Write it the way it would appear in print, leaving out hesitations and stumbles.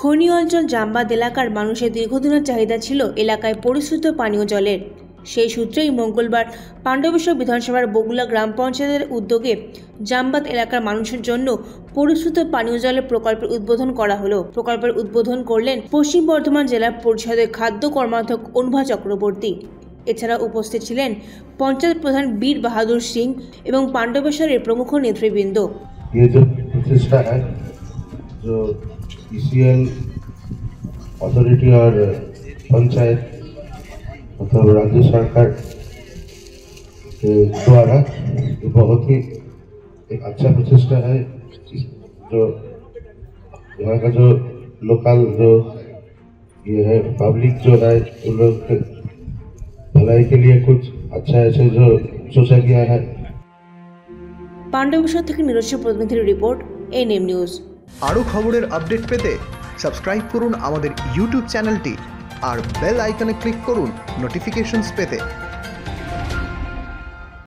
খনি অঞ্চল জামবাদ এলাকার মানুষের দীর্ঘদিনের চাহিদা ছিল এলাকায় পরিশ্রুত পানীয় জলের। সেই সূত্রেই মঙ্গলবার পাণ্ডবেশ্বর বিধানসভার বগুলা গ্রাম পঞ্চায়েতের উদ্যোগে জামবাদ এলাকার মানুষের জন্য পরিশ্রুত পানীয় জলের প্রকল্পের উদ্বোধন করা হলো। প্রকল্পের উদ্বোধন করলেন পশ্চিম বর্ধমান জেলা পরিষদের খাদ্য কর্মাধ্যক্ষ অনুভা চক্রবর্তী। এছাড়া উপস্থিত ছিলেন পঞ্চায়েত প্রধান বীর বাহাদুর সিং এবং পাণ্ডবেশ্বরের প্রমুখ নেতৃবৃন্দ। ECL अथॉरिटी और पंचायत मतलब राज्य सरकार के द्वारा बहुत ही एक अच्छा प्रचेष्टा है। जो यहाँ का जो लोकल जो ये है पब्लिक जो है उन लोग के भलाई के लिए कुछ अच्छा ऐसे जो सोचा गया है। পাণ্ডবেশ্বর থেকে নিজস্ব প্রতিনিধির রিপোর্ট, এনএম নিউজ। আরও খবরের আপডেট পেতে সাবস্ক্রাইব করুন আমাদের ইউটিউব চ্যানেলটি আর বেল আইকনে ক্লিক করুন নোটিফিকেশনস পেতে।